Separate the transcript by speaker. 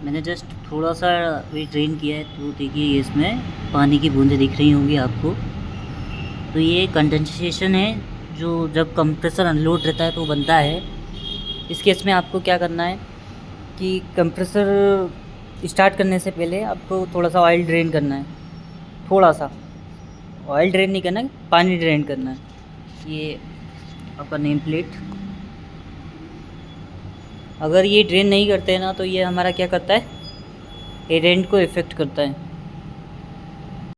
Speaker 1: मैंने जस्ट थोड़ा सा भी ड्रेन किया है, तो देखिए इसमें पानी की बूंदें दिख रही होंगी आपको। तो ये कंडेंसेशन है, जो जब कंप्रेसर अनलोड रहता है तो बनता है। इस केस में आपको क्या करना है कि कंप्रेसर स्टार्ट करने से पहले आपको थोड़ा सा ऑयल ड्रेन करना है। थोड़ा सा ऑयल ड्रेन नहीं करना है, पानी ड्रेन करना है। ये आपका नेम प्लेट, अगर ये ड्रेन नहीं करते हैं ना तो ये हमारा क्या करता है, एरेंट को इफ़ेक्ट करता है।